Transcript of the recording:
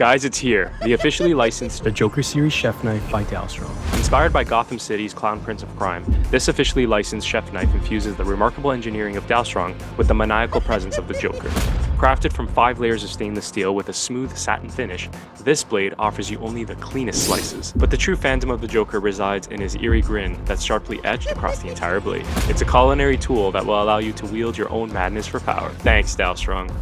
Guys, it's here, the officially licensed, The Joker Series Chef Knife by Dalstrong. inspired by Gotham City's Clown Prince of Crime. This officially licensed chef knife infuses the remarkable engineering of Dalstrong with the maniacal presence of the Joker. Crafted from 5 layers of stainless steel with a smooth satin finish, this blade offers you only the cleanest slices. But the true phantom of the Joker resides in his eerie grin that's sharply edged across the entire blade. It's a culinary tool that will allow you to wield your own madness for power. Thanks, Dalstrong.